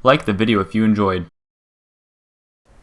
like the video if you enjoyed.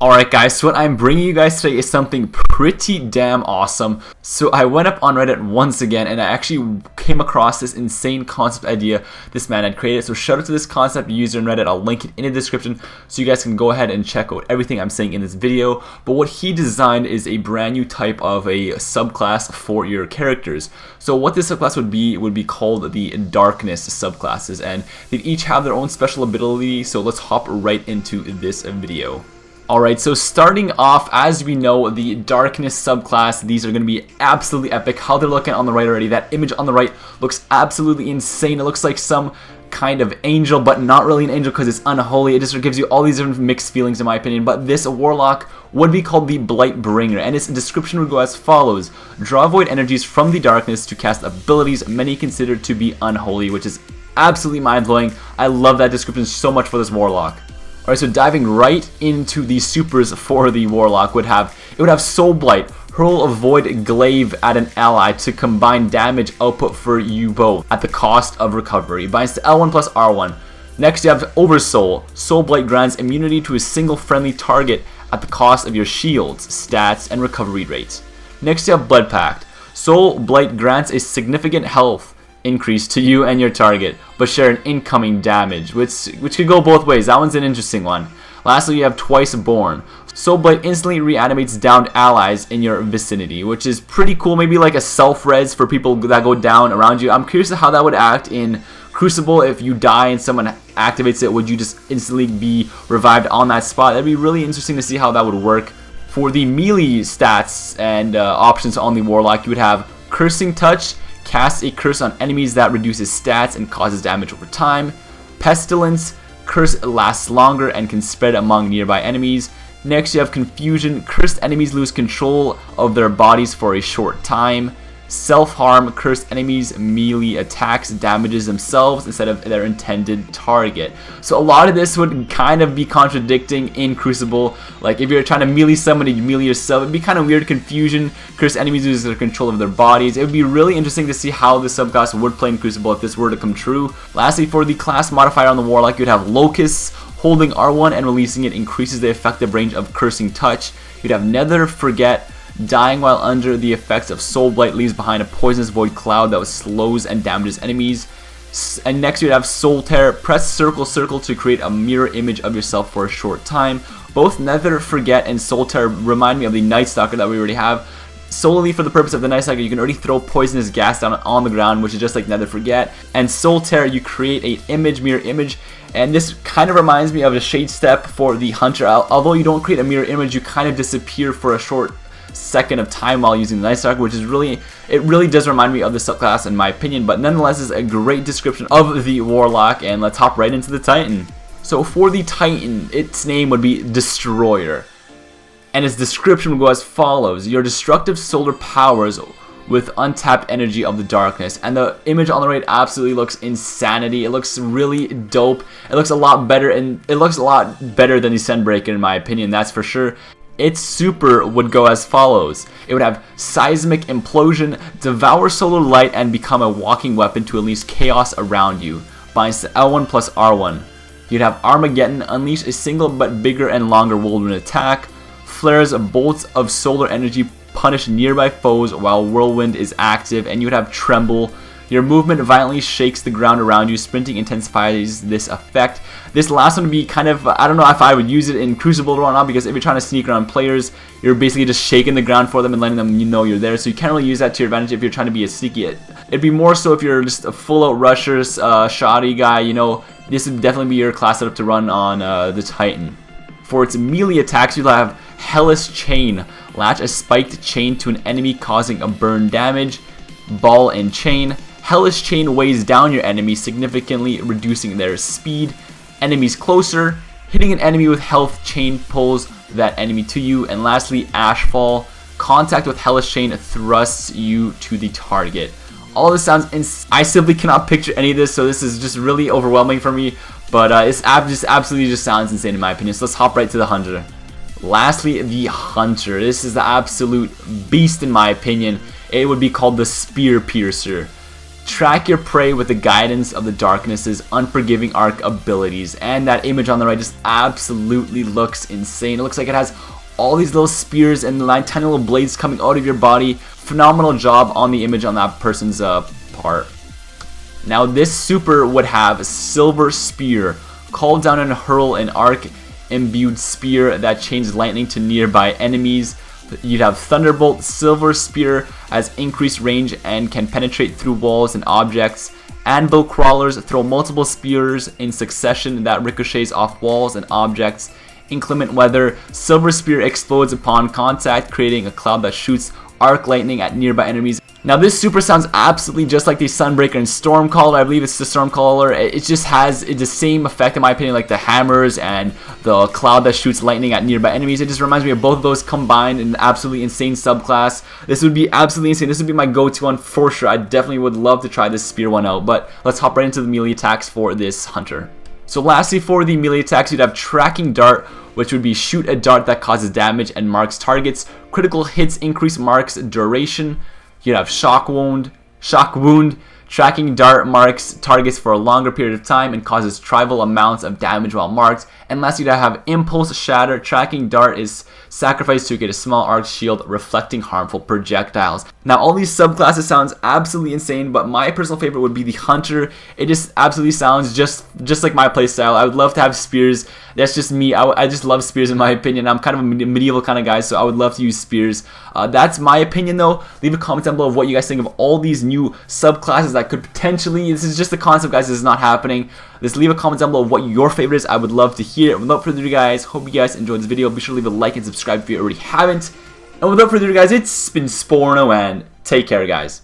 Alright guys, so what I'm bringing you guys today is something pretty damn awesome. So I went up on Reddit once again and I actually came across this insane concept idea this man had created. So shout out to this concept user in Reddit. I'll link it in the description so you guys can go ahead and check out everything I'm saying in this video. But what he designed is a brand new type of a subclass for your characters. So what this subclass would be called the Darkness subclasses, and they each have their own special ability. So let's hop right into this video. Alright, so starting off, as we know, the Darkness subclass, these are going to be absolutely epic. How they're looking on the right already, that image on the right looks absolutely insane. It looks like some kind of angel, but not really an angel because it's unholy. It just gives you all these different mixed feelings in my opinion. But this warlock would be called the Blightbringer, and its description would go as follows. Draw void energies from the darkness to cast abilities many consider to be unholy, which is absolutely mind-blowing. I love that description so much for this warlock. Alright, so diving right into the supers for the warlock would have Soul Blight, hurl a void glaive at an ally to combine damage output for you both at the cost of recovery. Binds to L1 plus R1. Next you have Oversoul. Soul Blight grants immunity to a single friendly target at the cost of your shields, stats, and recovery rates. Next you have Blood Pact. Soul Blight grants a significant health increase to you and your target, but share an incoming damage, which could go both ways. That one's an interesting one. Lastly, you have Twice Born. Soul Blight instantly reanimates downed allies in your vicinity, which is pretty cool. Maybe like a self-res for people that go down around you. I'm curious how that would act in Crucible. If you die and someone activates it, would you just instantly be revived on that spot? That'd be really interesting to see how that would work. For the melee stats and options on the Warlock, you would have Cursing Touch. Cast a curse on enemies that reduces stats and causes damage over time. Pestilence. Curse lasts longer and can spread among nearby enemies. Next you have Confusion. Cursed enemies lose control of their bodies for a short time. Self-harm. Cursed enemies melee attacks damages themselves instead of their intended target. So a lot of this would kind of be contradicting in Crucible. Like if you're trying to melee somebody, you melee yourself. It'd be kind of weird. Confusion. Cursed enemies lose their control of their bodies. It would be really interesting to see how the subclass would play in Crucible if this were to come true. Lastly, for the class modifier on the Warlock, you'd have Locust. Holding R1 and releasing it increases the effective range of Cursing Touch. You'd have Nether Forget. Dying while under the effects of Soul Blight leaves behind a poisonous void cloud that slows and damages enemies. And next you'd have Soul Tear. Press circle to create a mirror image of yourself for a short time. Both Nether Forget and Soul Tear remind me of the Night Stalker that we already have. Solely for the purpose of the Night Stalker, you can already throw poisonous gas down on the ground, which is just like Nether Forget. And Soul Tear, you create a mirror image. And this kind of reminds me of a Shade Step for the Hunter. Although you don't create a mirror image, you kind of disappear for a short second of time while using the Night Stalker, which is really does remind me of the subclass in my opinion. But nonetheless, is a great description of the Warlock, and let's hop right into the Titan. So for the Titan, its name would be Destroyer, and its description would go as follows. Your destructive solar powers with untapped energy of the darkness. And the image on the right absolutely looks insanity. It looks really dope. It looks a lot better, and it looks a lot better than the Sunbreaker in my opinion, that's for sure. Its super would go as follows. It would have Seismic Implosion, devour solar light and become a walking weapon to unleash chaos around you. Binds to L1 plus R1. You'd have Armageddon, unleash a single but bigger and longer whirlwind attack. Flares bolts of solar energy punish nearby foes while whirlwind is active. And you would have Tremble. Your movement violently shakes the ground around you. Sprinting intensifies this effect. This last one would be kind of, I don't know if I would use it in Crucible or not, because if you're trying to sneak around players, you're basically just shaking the ground for them and letting them know you're there. So you can't really use that to your advantage if you're trying to be a sneaky. It'd be more so if you're just a full-out rusher, shoddy guy, you know, this would definitely be your class setup to run on the Titan. For its melee attacks, you'll have Hellish Chain. Latch a spiked chain to an enemy causing a burn damage. Ball and Chain. Hellish Chain weighs down your enemy, significantly reducing their speed. Enemies closer. Hitting an enemy with Health Chain pulls that enemy to you. And lastly, Ashfall. Contact with Hellish Chain thrusts you to the target. All this sounds I simply cannot picture any of this, so this is just really overwhelming for me. But it absolutely just sounds insane in my opinion. So let's hop right to the Hunter. Lastly, the Hunter. This is the absolute beast in my opinion. It would be called the Spear Piercer. Track your prey with the guidance of the darkness's unforgiving arc abilities. And that image on the right just absolutely looks insane. It looks like it has all these little spears and tiny little blades coming out of your body. Phenomenal job on the image on that person's part. Now this super would have Silver Spear. Call down and hurl an arc imbued spear that changes lightning to nearby enemies. You'd have Thunderbolt. Silver Spear has increased range and can penetrate through walls and objects. Anvil Crawlers throw multiple spears in succession that ricochets off walls and objects. Inclement weather. Silver Spear explodes upon contact, creating a cloud that shoots arc lightning at nearby enemies. Now this super sounds absolutely just like the Sunbreaker and Stormcaller. I believe it's the Stormcaller. It just has the same effect in my opinion, like the hammers and the cloud that shoots lightning at nearby enemies. It just reminds me of both of those combined in an absolutely insane subclass. This would be absolutely insane. This would be my go-to one for sure. I definitely would love to try this spear one out. But let's hop right into the melee attacks for this hunter. So lastly, for the melee attacks, you'd have Tracking Dart, which would be shoot a dart that causes damage and marks targets. Critical hits increase marks duration. You'd have Shock Wound. Tracking Dart marks targets for a longer period of time and causes trivial amounts of damage while marked. And lastly, you'd have Impulse Shatter. Tracking Dart is sacrificed to get a small arc shield reflecting harmful projectiles. Now all these subclasses sounds absolutely insane, but my personal favorite would be the Hunter. It just absolutely sounds just like my playstyle. I would love to have spears. That's just me. I just love spears in my opinion. I'm kind of a medieval kind of guy, so I would love to use spears. That's my opinion though. Leave a comment down below of what you guys think of all these new subclasses that could potentially, this is just a concept guys, this is not happening. Just leave a comment down below of what your favorite is. I would love to hear it. Without further ado guys, hope you guys enjoyed this video. Be sure to leave a like and subscribe if you already haven't. And without further ado guys, it's been Sporno and take care guys.